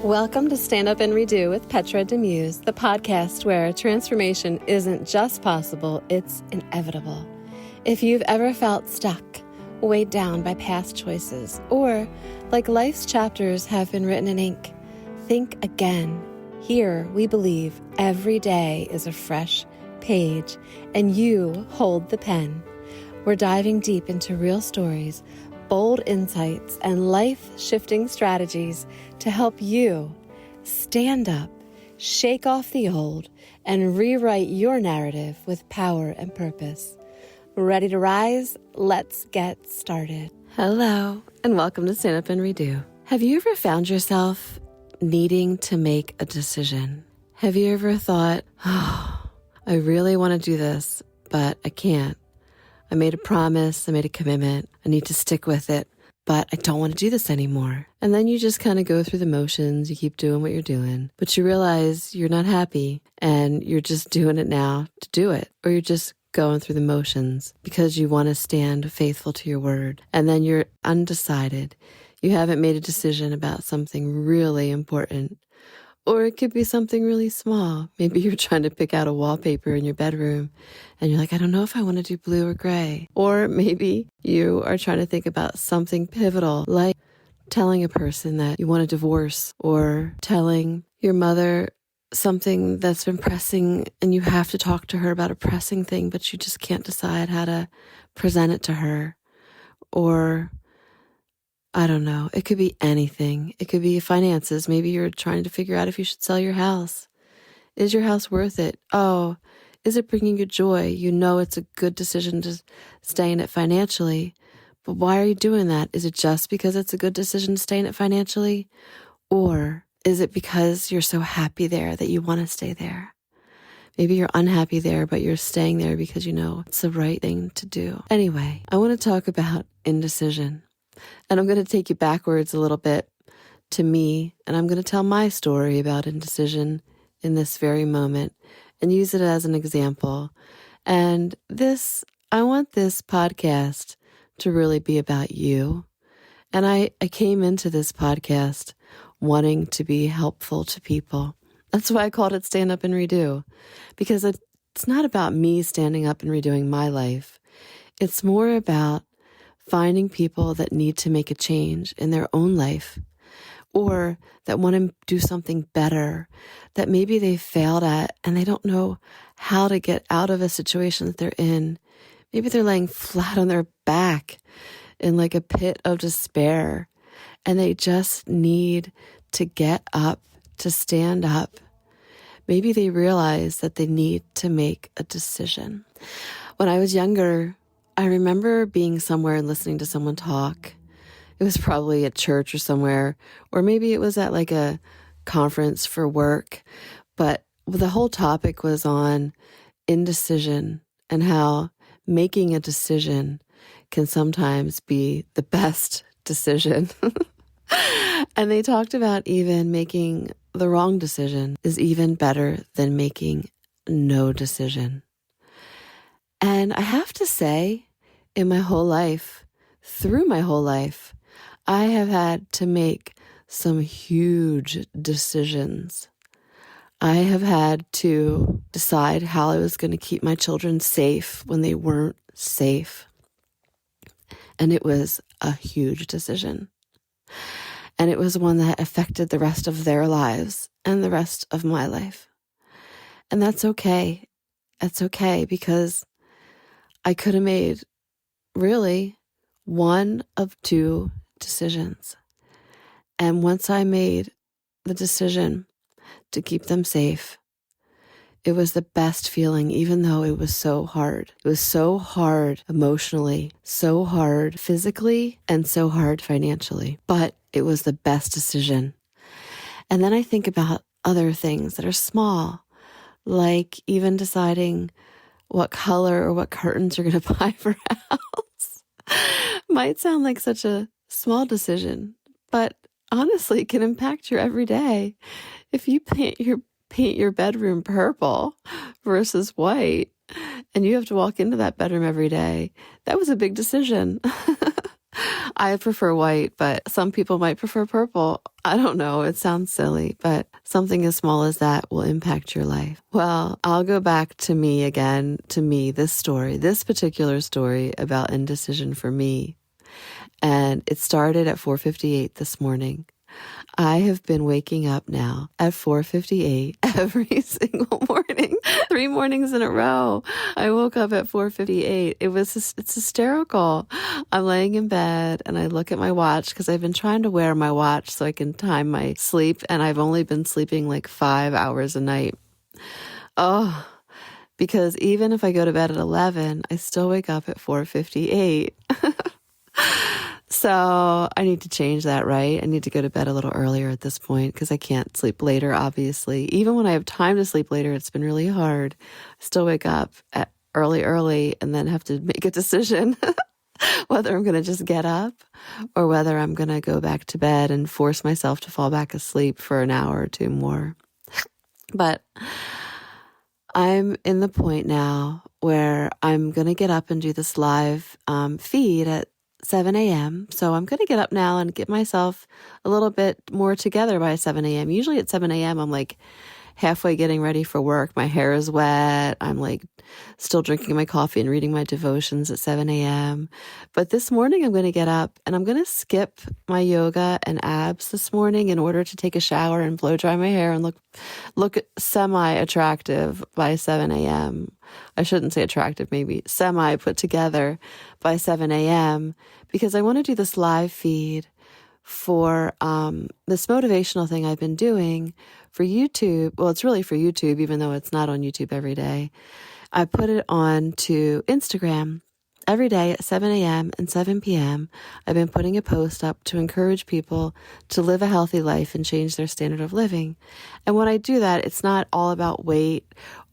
Welcome to Stand Up and Redo with Petra Demuse, the podcast where transformation isn't just possible, it's inevitable. If you've ever felt stuck, weighed down by past choices, or like life's chapters have been written in ink, think again. Here, we believe every day is a fresh page, and you hold the pen. We're diving deep into real stories, bold insights, and life-shifting strategies to help you stand up, shake off the old, and rewrite your narrative with power and purpose. Ready to rise? Let's get started. Hello, and welcome to Stand Up and Redo. Have you ever found yourself needing to make a decision? Have you ever thought, I really want to do this, but I can't. I made a promise, I made a commitment, I need to stick with it, but I don't want to do this anymore. And then you just kind of go through the motions, you keep doing what you're doing, but you realize you're not happy and you're just doing it now to do it, or you're just going through the motions because you want to stand faithful to your word. And then you're undecided. You haven't made a decision about something really important. Or it could be something really small. Maybe you're trying to pick out a wallpaper in your bedroom and you're like, I don't know if I want to do blue or gray. Or maybe you are trying to think about something pivotal, like telling a person that you want a divorce, or telling your mother something that's been pressing and you have to talk to her about a pressing thing, but you just can't decide how to present it to her. Or I don't know. It could be anything. It could be finances. Maybe you're trying to figure out if you should sell your house. Is your house worth it? Oh, is it bringing you joy? You know it's a good decision to stay in it financially, but why are you doing that? Is it just because it's a good decision to stay in it financially? Or is it because you're so happy there that you want to stay there? Maybe you're unhappy there, but you're staying there because you know it's the right thing to do. Anyway, I want to talk about indecision. And I'm going to take you backwards a little bit to me, and I'm going to tell my story about indecision in this very moment and use it as an example. And I want this podcast to really be about you. And I came into this podcast wanting to be helpful to people. That's why I called it Stand Up and Redo, because it's not about me standing up and redoing my life. It's more about finding people that need to make a change in their own life, or that want to do something better that maybe they failed at and they don't know how to get out of a situation that they're in. Maybe they're laying flat on their back in like a pit of despair and they just need to get up, to stand up. Maybe they realize that they need to make a decision. When I was younger, I remember being somewhere and listening to someone talk. It was probably at church or somewhere, or maybe it was at like a conference for work. But the whole topic was on indecision and how making a decision can sometimes be the best decision. And they talked about even making the wrong decision is even better than making no decision. And I have to say, in my whole life, through my whole life, I have had to make some huge decisions. I have had to decide how I was going to keep my children safe when they weren't safe. And it was a huge decision. And it was one that affected the rest of their lives and the rest of my life. And that's okay. That's okay, because I could have made really one of two decisions. And once I made the decision to keep them safe, it was the best feeling, even though it was so hard. It was so hard emotionally, so hard physically, and so hard financially. But it was the best decision. And then I think about other things that are small, like even deciding what color or what curtains you're going to buy for a house. Might sound like such a small decision, but honestly, it can impact your everyday. If you paint your bedroom purple versus white, and you have to walk into that bedroom every day, that was a big decision. I prefer white, but some people might prefer purple. I don't know. It sounds silly, but something as small as that will impact your life. Well, I'll go back to me again, this particular story about indecision for me. And it started at 4:58 this morning. I have been waking up now at 4:58 every single morning, 3 mornings in a row. I woke up at 4:58. It's hysterical. I'm laying in bed and I look at my watch because I've been trying to wear my watch so I can time my sleep. And I've only been sleeping like 5 hours a night. Oh, because even if I go to bed at 11, I still wake up at 4:58. So I need to change that, right? I need to go to bed a little earlier at this point because I can't sleep later, obviously. Even when I have time to sleep later, it's been really hard. I still wake up at early, and then have to make a decision whether I'm going to just get up or whether I'm going to go back to bed and force myself to fall back asleep for an hour or two more. But I'm in the point now where I'm going to get up and do this live feed at 7 a.m. So I'm going to get up now and get myself a little bit more together by 7 a.m. Usually at 7 a.m. I'm like halfway getting ready for work. My hair is wet. I'm like still drinking my coffee and reading my devotions at 7 a.m. But this morning I'm going to get up and I'm going to skip my yoga and abs this morning in order to take a shower and blow dry my hair and look semi-attractive by 7 a.m. I shouldn't say attractive, maybe semi put together by 7 a.m. because I want to do this live feed for this motivational thing I've been doing for YouTube. Well, it's really for YouTube, even though it's not on YouTube every day. I put it on to Instagram every day at 7 a.m. and 7 p.m. I've been putting a post up to encourage people to live a healthy life and change their standard of living. And when I do that, it's not all about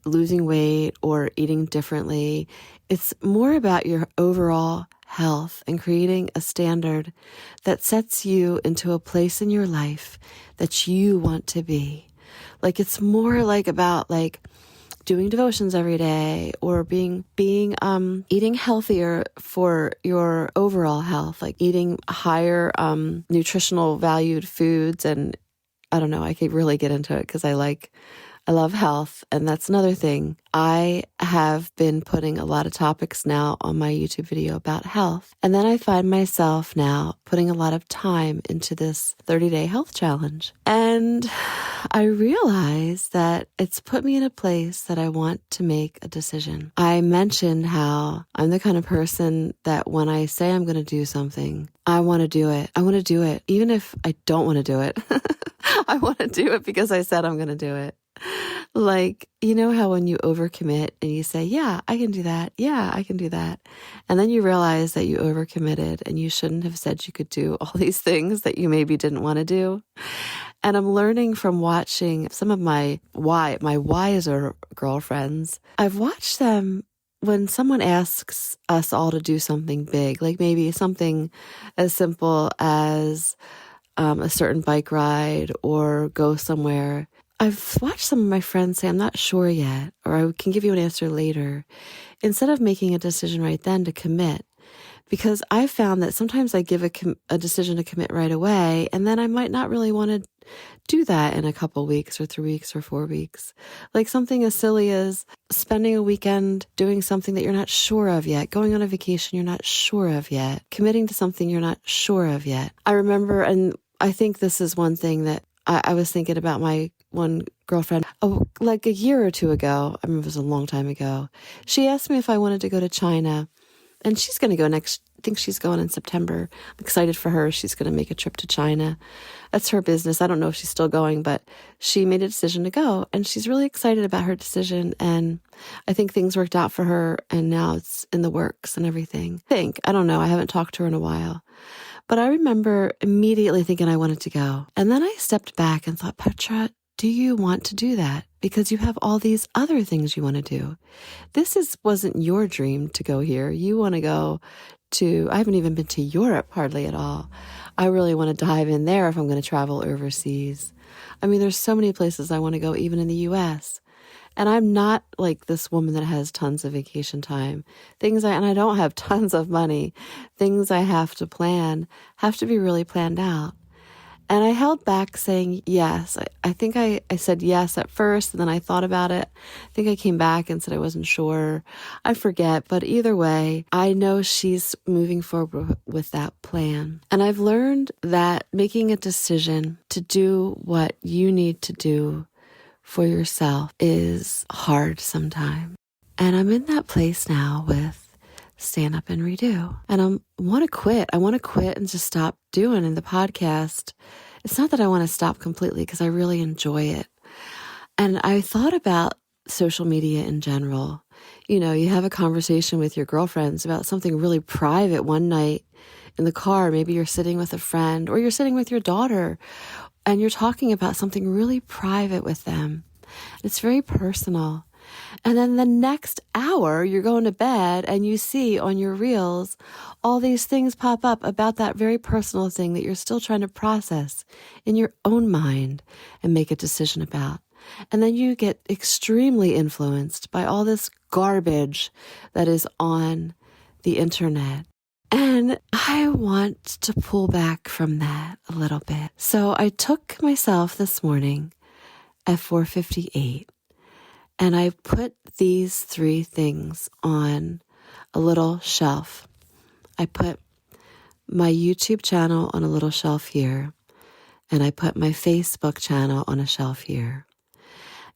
losing weight or eating differently. It's more about your overall health and creating a standard that sets you into a place in your life that you want to be. Like it's more like about like doing devotions every day or eating healthier for your overall health, like eating higher nutritional valued foods. And I don't know, I could really get into it because I love health. And that's another thing. I have been putting a lot of topics now on my YouTube video about health. And then I find myself now putting a lot of time into this 30-day health challenge. And I realize that it's put me in a place that I want to make a decision. I mentioned how I'm the kind of person that when I say I'm going to do something, I want to do it. I want to do it. Even if I don't want to do it, I want to do it because I said I'm going to do it. Like, you know how when you overcommit and you say, yeah, I can do that. Yeah, I can do that. And then you realize that you overcommitted and you shouldn't have said you could do all these things that you maybe didn't want to do. And I'm learning from watching some of my wiser girlfriends. I've watched them when someone asks us all to do something big, like maybe something as simple as a certain bike ride or go somewhere. I've watched some of my friends say, I'm not sure yet, or I can give you an answer later, instead of making a decision right then to commit. Because I've found that sometimes I give a decision to commit right away, and then I might not really want to do that in a couple weeks or 3 weeks or 4 weeks. Like something as silly as spending a weekend doing something that you're not sure of yet, going on a vacation you're not sure of yet, committing to something you're not sure of yet. I remember, and I think this is one thing that I was thinking about my one girlfriend, like a year or two ago. I remember it was a long time ago. She asked me if I wanted to go to China, and she's going to go next. I think she's going in September. I'm excited for her. She's going to make a trip to China. That's her business. I don't know if she's still going, but she made a decision to go, and she's really excited about her decision. And I think things worked out for her, and now it's in the works and everything. I don't know. I haven't talked to her in a while. But I remember immediately thinking I wanted to go. And then I stepped back and thought, Petra, do you want to do that? Because you have all these other things you want to do. Wasn't your dream to go here. You want to go I haven't even been to Europe hardly at all. I really want to dive in there if I'm going to travel overseas. I mean, there's so many places I want to go, even in the US. And I'm not like this woman that has tons of vacation time. And I don't have tons of money. Things I have to plan have to be really planned out. And I held back saying yes. I think I said yes at first, and then I thought about it. I think I came back and said I wasn't sure. I forget, but either way, I know she's moving forward with that plan. And I've learned that making a decision to do what you need to do for yourself is hard sometimes. And I'm in that place now with Stand Up and Redo. And I want to quit. I want to quit and just stop doing in the podcast. It's not that I want to stop completely because I really enjoy it. And I thought about social media in general. You know, you have a conversation with your girlfriends about something really private one night in the car. Maybe you're sitting with a friend or you're sitting with your daughter and you're talking about something really private with them. It's very personal. And then the next hour, you're going to bed and you see on your reels all these things pop up about that very personal thing that you're still trying to process in your own mind and make a decision about. And then you get extremely influenced by all this garbage that is on the internet. And I want to pull back from that a little bit. So I took myself this morning at 4:58. And I put these 3 things on a little shelf. I put my YouTube channel on a little shelf here. And I put my Facebook channel on a shelf here.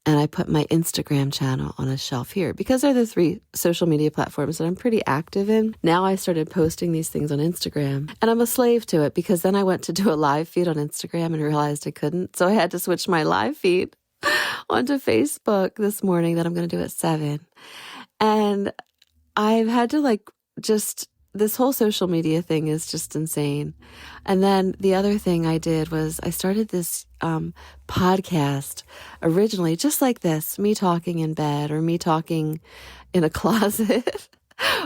And I put my Instagram channel on a shelf here. Because they're the 3 social media platforms that I'm pretty active in. Now I started posting these things on Instagram. And I'm a slave to it because then I went to do a live feed on Instagram and realized I couldn't. So I had to switch my live feed onto Facebook this morning that I'm going to do at 7. And I've had to this whole social media thing is just insane. And then the other thing I did was I started this podcast originally just like this, me talking in bed or me talking in a closet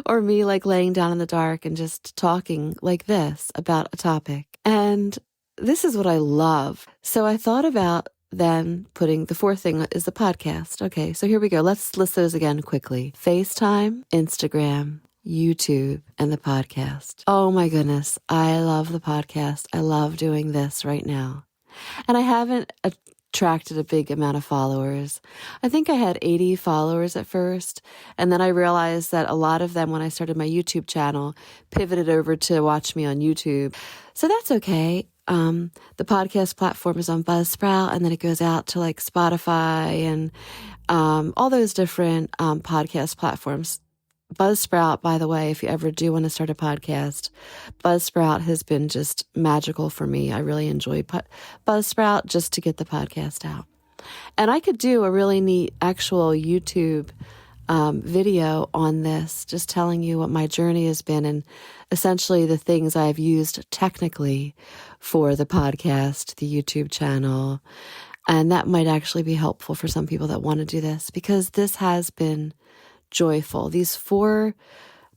or me laying down in the dark and just talking like this about a topic. And this is what I love. So I thought about then putting the 4th thing is the podcast. Okay, so here we go. Let's list those again quickly. FaceTime, Instagram, YouTube, and the podcast. Oh my goodness. I love the podcast. I love doing this right now. And I haven't attracted a big amount of followers. I think I had 80 followers at first. And then I realized that a lot of them, when I started my YouTube channel, pivoted over to watch me on YouTube. So that's okay. The podcast platform is on Buzzsprout, and then it goes out to Spotify and all those different podcast platforms. Buzzsprout, by the way, if you ever do want to start a podcast, Buzzsprout has been just magical for me. I really enjoy Buzzsprout just to get the podcast out. And I could do a really neat actual YouTube video on this, just telling you what my journey has been and essentially the things I've used technically for the podcast, the YouTube channel. And that might actually be helpful for some people that want to do this because this has been joyful. These 4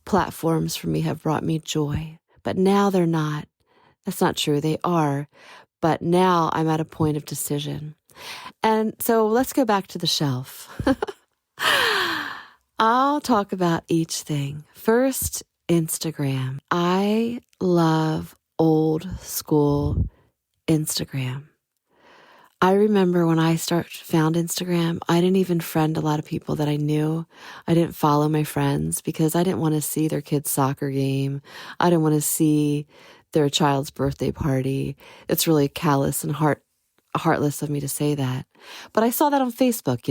platforms for me have brought me joy, but now they're not. That's not true. They are. But now I'm at a point of decision. And so let's go back to the shelf. I'll talk about each thing. First, Instagram. I love old school Instagram. I remember when I found Instagram, I didn't even friend a lot of people that I knew. I didn't follow my friends because I didn't want to see their kid's soccer game. I didn't want to see their child's birthday party. It's really callous and heartless of me to say that. But I saw that on Facebook,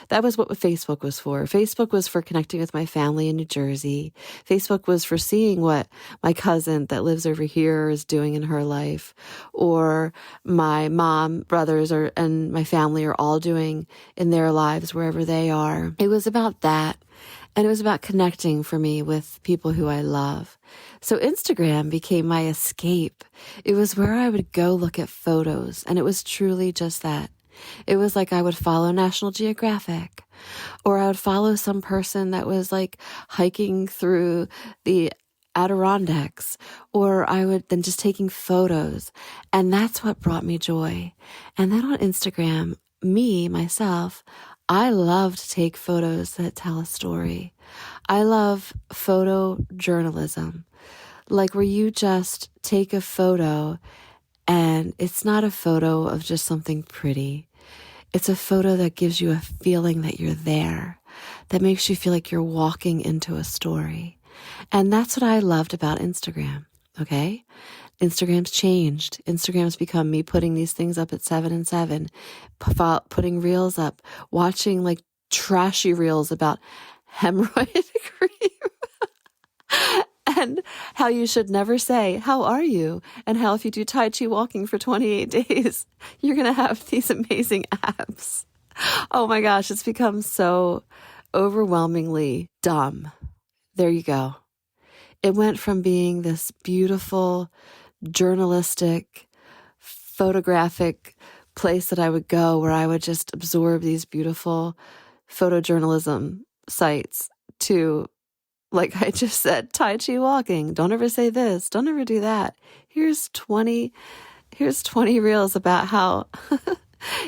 That was what Facebook was for. Facebook was for connecting with my family in New Jersey. Facebook was for seeing what my cousin that lives over here is doing in her life, or my mom, brothers, and my family are all doing in their lives wherever they are. It was about that. And it was about connecting for me with people who I love. So Instagram became my escape. It was where I would go look at photos. And it was truly just that. It was like I would follow National Geographic, or I would follow some person that was hiking through the Adirondacks, or I would then just taking photos. And that's what brought me joy. And then on Instagram, myself, I love to take photos that tell a story. I love photojournalism, like where you just take a photo and it's not a photo of just something pretty. It's a photo that gives you a feeling that you're there, that makes you feel like you're walking into a story. And that's what I loved about Instagram, okay? Instagram's changed. Instagram's become me putting these things up at 7 and 7, putting reels up, watching like trashy reels about hemorrhoid cream and how you should never say, "How are you?" And how if you do Tai Chi walking for 28 days, you're going to have these amazing abs. Oh my gosh, it's become so overwhelmingly dumb. There you go. It went from being this beautiful, journalistic, photographic place that I would go where I would just absorb these beautiful photojournalism sites to, like I just said, Tai Chi walking. Don't ever say this. Don't ever do that. Here's 20 reels about how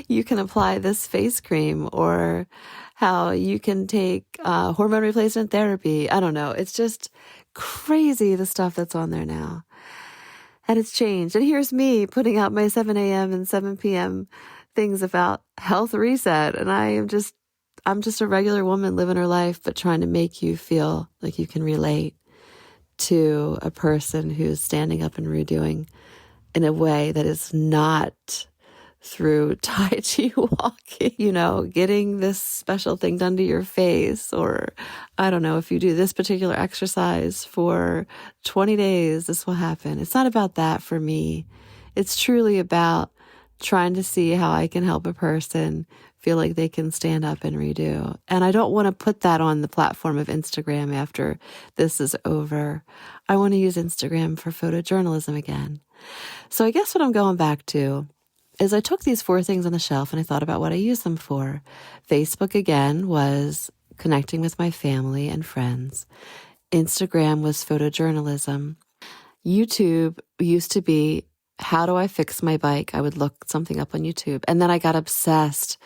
you can apply this face cream, or how you can take hormone replacement therapy. I don't know. It's just crazy, the stuff that's on there now. And it's changed. And here's me putting out my 7 a.m. and 7 p.m. things about health reset. And I'm just a regular woman living her life, but trying to make you feel like you can relate to a person who's standing up and redoing in a way that is not through Tai Chi walking, getting this special thing done to your face, or I don't know, if you do this particular exercise for 20 days, this will happen. It's not about that for me. It's truly about trying to see how I can help a person feel like they can stand up and redo. And I don't want to put that on the platform of Instagram after this is over. I want to use Instagram for photojournalism again. So I guess what I'm going back to is I took these 4 things on the shelf and I thought about what I use them for. Facebook, again, was connecting with my family and friends. Instagram was photojournalism. YouTube used to be, how do I fix my bike? I would look something up on YouTube. And then I got obsessed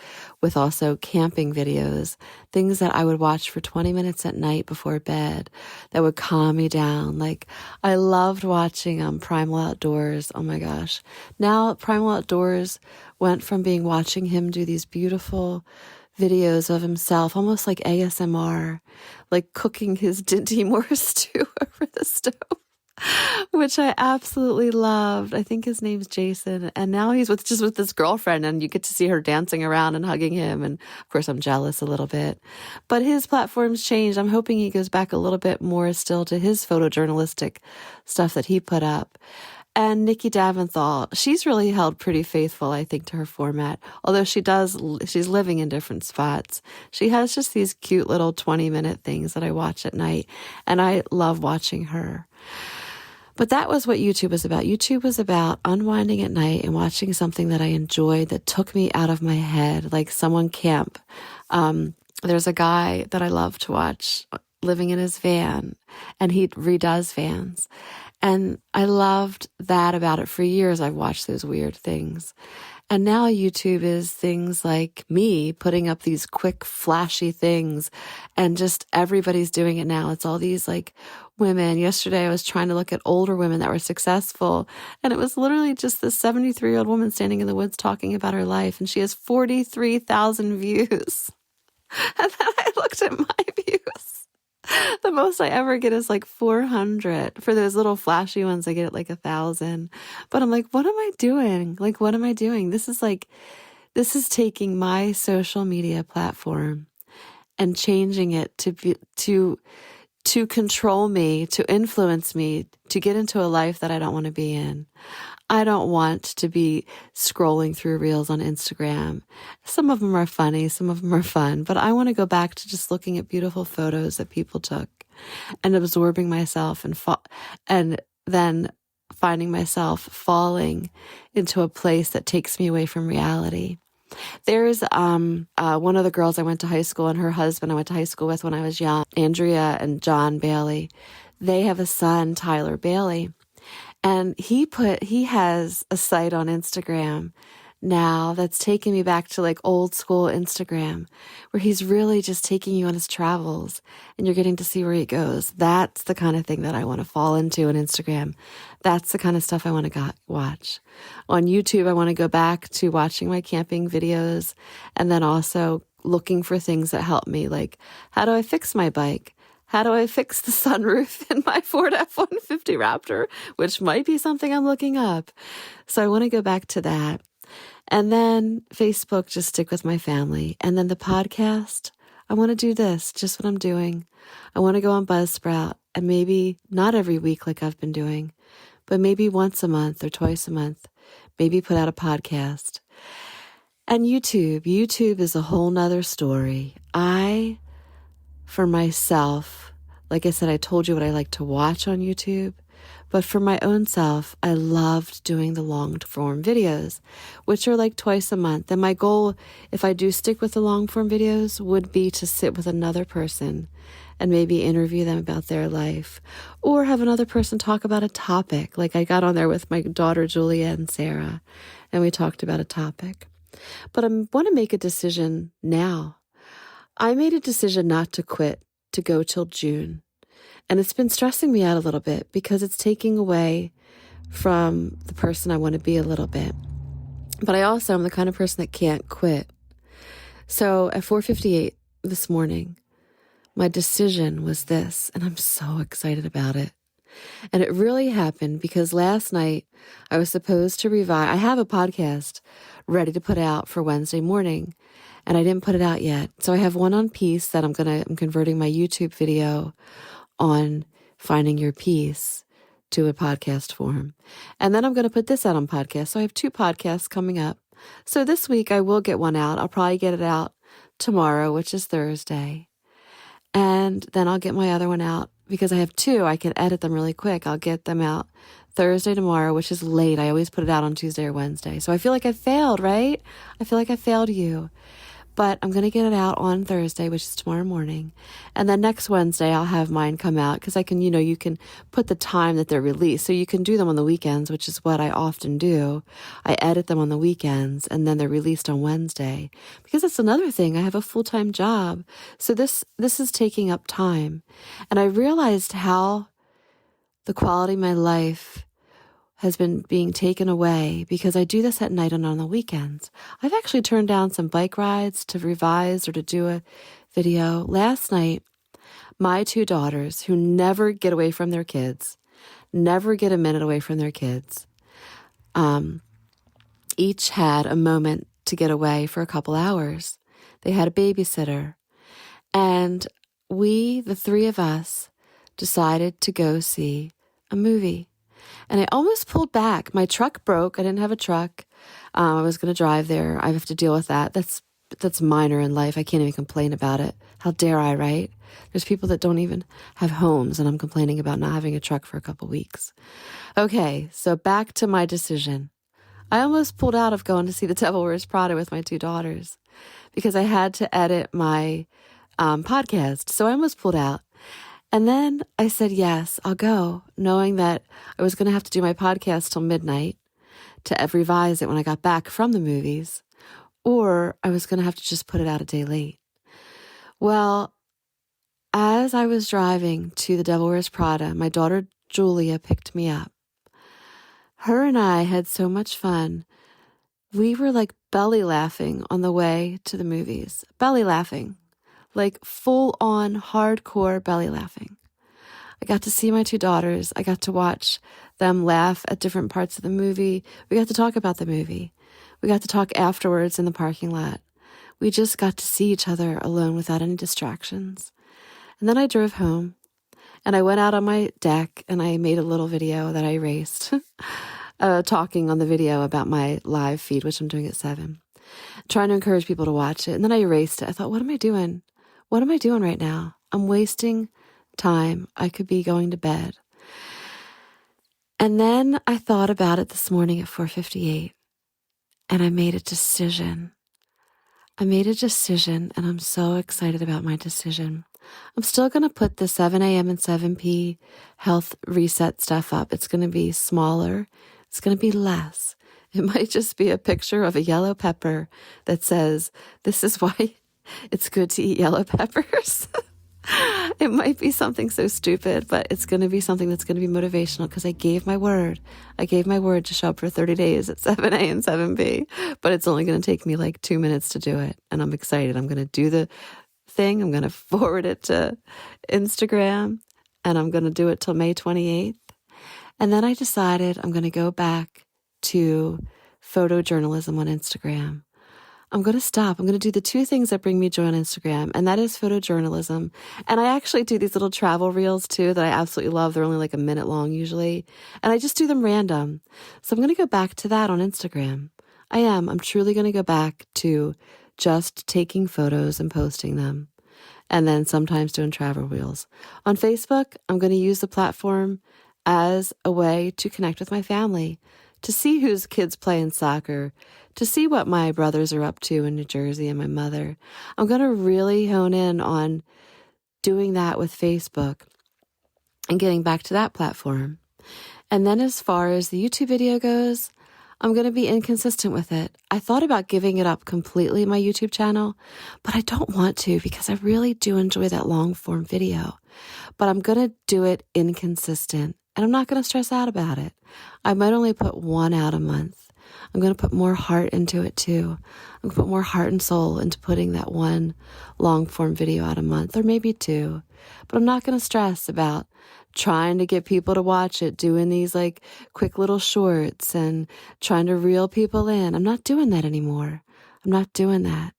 with also camping videos, things that I would watch for 20 minutes at night before bed that would calm me down. Like, I loved watching Primal Outdoors. Oh my gosh. Now Primal Outdoors went from watching him do these beautiful videos of himself, almost like ASMR, like cooking his Dinty Moore stew over the stove, which I absolutely loved. I think his name's Jason. And now he's with this girlfriend, and you get to see her dancing around and hugging him. And of course, I'm jealous a little bit. But his platform's changed. I'm hoping he goes back a little bit more still to his photojournalistic stuff that he put up. And Nikki Daventhal, she's really held pretty faithful, I think, to her format. Although she's living in different spots. She has just these cute little 20-minute things that I watch at night. And I love watching her. But that was what YouTube was about. YouTube was about unwinding at night and watching something that I enjoyed that took me out of my head, like someone camp. There's a guy that I love to watch living in his van, and he redoes vans. And I loved that about it. For years, I've watched those weird things. And now YouTube is things like me putting up these quick, flashy things, and just everybody's doing it now. It's all these like women. Yesterday, I was trying to look at older women that were successful, and it was literally just this 73-year-old woman standing in the woods talking about her life, and she has 43,000 views. And then I looked at my views. The most I ever get is like 400. For those little flashy ones, I get like 1,000. But I'm like, what am I doing? Like, what am I doing? This is taking my social media platform and changing it to control me, to influence me, to get into a life that I don't want to be in. I don't want to be scrolling through reels on Instagram. Some of them are funny, some of them are fun, but I want to go back to just looking at beautiful photos that people took and absorbing myself and then finding myself falling into a place that takes me away from reality. There's one of the girls I went to high school, and her husband I went to high school with when I was young, Andrea and John Bailey. They have a son, Tyler Bailey. And he has a site on Instagram now that's taking me back to like old school Instagram, where he's really just taking you on his travels and you're getting to see where he goes. That's the kind of thing that I want to fall into on Instagram. That's the kind of stuff I want to watch. On YouTube, I want to go back to watching my camping videos and then also looking for things that help me, like how do I fix my bike? How do I fix the sunroof in my Ford F-150 Raptor, which might be something I'm looking up. So I want to go back to that. And then Facebook, just stick with my family. And then the podcast, I want to do this, just what I'm doing. I want to go on Buzzsprout and maybe not every week like I've been doing, but maybe once a month or twice a month, maybe put out a podcast. And YouTube is a whole nother story. For myself, like I said, I told you what I like to watch on YouTube, but for my own self, I loved doing the long form videos, which are like twice a month. And my goal, if I do stick with the long form videos, would be to sit with another person and maybe interview them about their life or have another person talk about a topic. Like I got on there with my daughter, Julia and Sarah, and we talked about a topic. But I want to make a decision now. I made a decision not to quit, to go till June. And it's been stressing me out a little bit because it's taking away from the person I want to be a little bit. But I also am the kind of person that can't quit. So at 4:58 this morning, my decision was this, and I'm so excited about it. And it really happened because last night I was supposed to revise. I have a podcast ready to put out for Wednesday morning, and I didn't put it out yet. So I have one on peace that I'm converting my YouTube video on finding your peace to a podcast form. And then I'm going to put this out on podcast. So I have 2 podcasts coming up. So this week I will get one out. I'll probably get it out tomorrow, which is Thursday. And then I'll get my other one out because I have 2. I can edit them really quick. I'll get them out Thursday tomorrow, which is late. I always put it out on Tuesday or Wednesday. So I feel like I failed, right? I feel like I failed you. But I'm going to get it out on Thursday, which is tomorrow morning. And then next Wednesday, I'll have mine come out because I can, you can put the time that they're released. So you can do them on the weekends, which is what I often do. I edit them on the weekends and then they're released on Wednesday because that's another thing. I have a full-time job. So this is taking up time. And I realized how the quality of my life has been being taken away because I do this at night and on the weekends. I've actually turned down some bike rides to revise or to do a video. Last night, my 2 daughters, who never get away from their kids, never get a minute away from their kids, each had a moment to get away for a couple hours. They had a babysitter. And we, the 3 of us, decided to go see a movie. And I almost pulled back. My truck broke. I didn't have a truck. I was going to drive there. I have to deal with that. That's minor in life. I can't even complain about it. How dare I, right? There's people that don't even have homes, and I'm complaining about not having a truck for a couple weeks. Okay, so back to my decision. I almost pulled out of going to see The Devil Wears Prada with my 2 daughters because I had to edit my podcast. So I almost pulled out. And then I said, yes, I'll go, knowing that I was going to have to do my podcast till midnight to revise it when I got back from the movies, or I was going to have to just put it out a day late. Well, as I was driving to The Devil Wears Prada, my daughter Julia picked me up. Her and I had so much fun. We were like belly laughing on the way to the movies. Belly laughing. Like full-on hardcore belly laughing. I got to see my 2 daughters. I got to watch them laugh at different parts of the movie. We got to talk about the movie. We got to talk afterwards in the parking lot. We just got to see each other alone without any distractions. And then I drove home, and I went out on my deck, and I made a little video that I erased, talking on the video about my live feed, which I'm doing at 7, trying to encourage people to watch it. And then I erased it. I thought, what am I doing? What am I doing right now? I'm wasting time. I could be going to bed. And then I thought about it this morning at 4:58, and I made a decision. And I'm so excited about my decision. I'm still going to put the 7 a.m. and 7 p. health reset stuff up. It's going to be smaller. It's going to be less. It might just be a picture of a yellow pepper that says, this is why it's good to eat yellow peppers. It might be something so stupid, but it's going to be something that's going to be motivational because I gave my word. I gave my word to show up for 30 days at 7A and 7B, but it's only going to take me like 2 minutes to do it. And I'm excited. I'm going to do the thing. I'm going to forward it to Instagram, and I'm going to do it till May 28th. And then I decided I'm going to go back to photojournalism on Instagram. I'm going to stop. I'm going to do the two things that bring me joy on Instagram, and that is photojournalism. And I actually do these little travel reels too that I absolutely love. They're only like a minute long usually, and I just do them random. So I'm going to go back to that on Instagram. I'm truly going to go back to just taking photos and posting them, and then sometimes doing travel reels. On Facebook, I'm going to use the platform as a way to connect with my family, to see whose kids play in soccer, to see what my brothers are up to in New Jersey and my mother. I'm going to really hone in on doing that with Facebook and getting back to that platform. And then as far as the YouTube video goes, I'm going to be inconsistent with it. I thought about giving it up completely, my YouTube channel, but I don't want to because I really do enjoy that long form video. But I'm going to do it inconsistent, and I'm not going to stress out about it. I might only put one out a month. I'm going to put more heart into it too. I'm going to put more heart and soul into putting that one long form video out a month, or maybe two. But I'm not going to stress about trying to get people to watch it, doing these like quick little shorts and trying to reel people in. I'm not doing that anymore. I'm not doing that.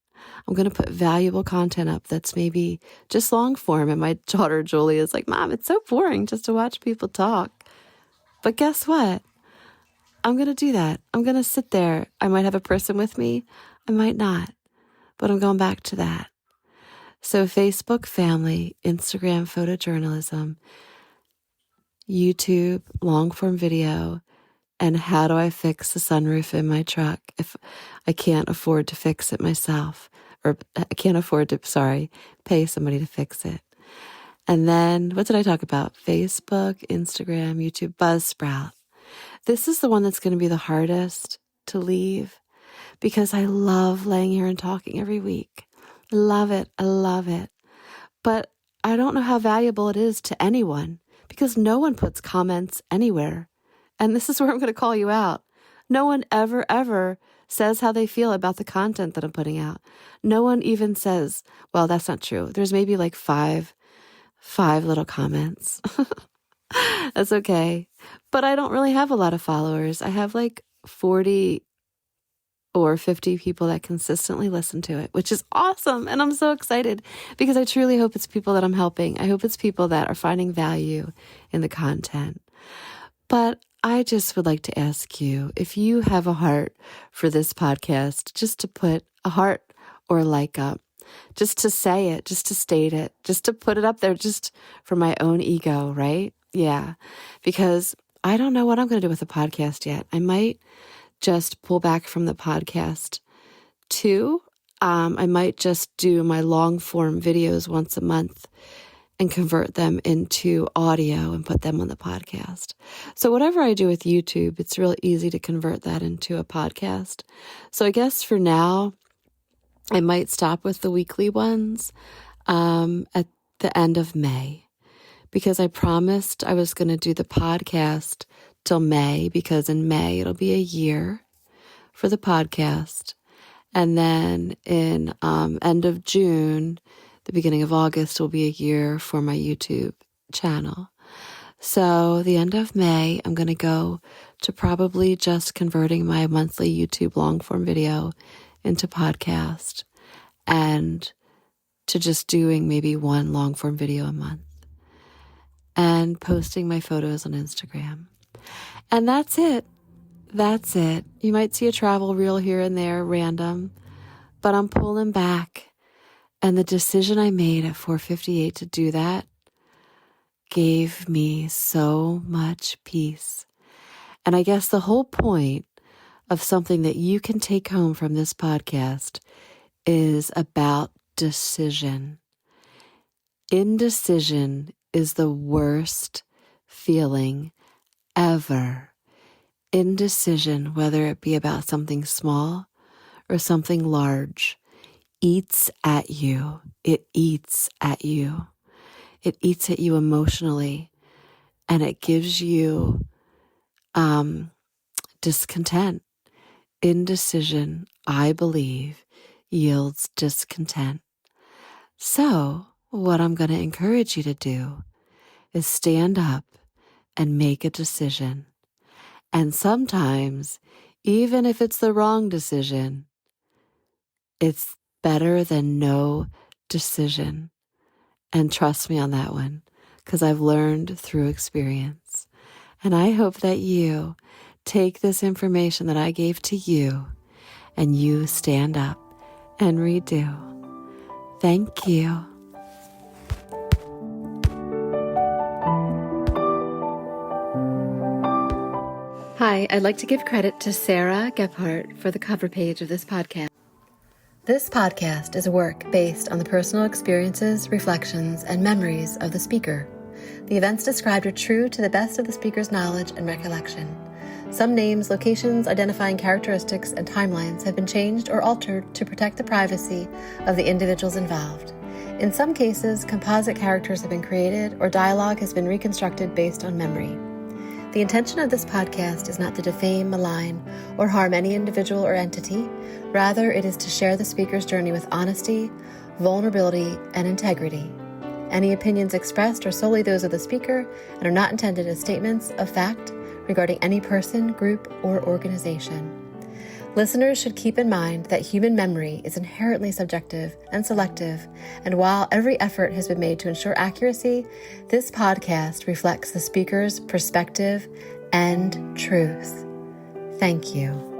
I'm going to put valuable content up that's maybe just long form. And my daughter, Julie, is like, Mom, it's so boring just to watch people talk. But guess what? I'm going to do that. I'm going to sit there. I might have a person with me. I might not. But I'm going back to that. So Facebook family, Instagram photojournalism, YouTube long form video, and how do I fix the sunroof in my truck if I can't afford to fix it myself, or I can't afford to, pay somebody to fix it. And then what did I talk about? Facebook, Instagram, YouTube, Buzzsprout. This is the one that's going to be the hardest to leave because I love laying here and talking every week. I love it. I love it. But I don't know how valuable it is to anyone because no one puts comments anywhere. And this is where I'm going to call you out. No one ever says how they feel about the content that I'm putting out. No one even says, well, that's not true. There's maybe like five little comments. That's okay. But I don't really have a lot of followers. I have like 40 or 50 people that consistently listen to it, which is awesome. And I'm so excited because I truly hope it's people that I'm helping. I hope it's people that are finding value in the content. But I just would like to ask you, if you have a heart for this podcast, just to put a heart or a like up, just to say it, just to state it, just to put it up there, just for my own ego, right? Yeah, because I don't know what I'm going to do with the podcast yet. I might just pull back from the podcast too. I might just do my long form videos once a month and convert them into audio and put them on the podcast. So whatever I do with YouTube, it's real easy to convert that into a podcast. So I guess for now, I might stop with the weekly ones at the end of May, because I promised I was going to do the podcast till May, because in May it'll be a year for the podcast. And then in end of June, the beginning of August will be a year for my YouTube channel. So the end of May, I'm going to go to probably just converting my monthly YouTube long form video into podcast, and to just doing maybe one long form video a month and posting my photos on Instagram. And that's it. That's it. You might see a travel reel here and there, random, but I'm pulling back. And the decision I made at 4:58 to do that gave me so much peace. And I guess the whole point of something that you can take home from this podcast is about decision. Indecision is the worst feeling ever. Indecision, whether it be about something small or something large, eats at you. It eats at you. It eats at you emotionally, and it gives you discontent. Indecision, I believe, yields discontent. So, what I'm going to encourage you to do is stand up and make a decision. And sometimes, even if it's the wrong decision, it's better than no decision. And trust me on that one, because I've learned through experience. And I hope that you take this information that I gave to you and you stand up and redo. Thank you. Hi, I'd like to give credit to Sarah Gephardt for the cover page of this podcast. This podcast is a work based on the personal experiences, reflections, and memories of the speaker. The events described are true to the best of the speaker's knowledge and recollection. Some names, locations, identifying characteristics, and timelines have been changed or altered to protect the privacy of the individuals involved. In some cases, composite characters have been created or dialogue has been reconstructed based on memory. The intention of this podcast is not to defame, malign, or harm any individual or entity. Rather, it is to share the speaker's journey with honesty, vulnerability, and integrity. Any opinions expressed are solely those of the speaker and are not intended as statements of fact regarding any person, group, or organization. Listeners should keep in mind that human memory is inherently subjective and selective, and while every effort has been made to ensure accuracy, this podcast reflects the speaker's perspective and truth. Thank you.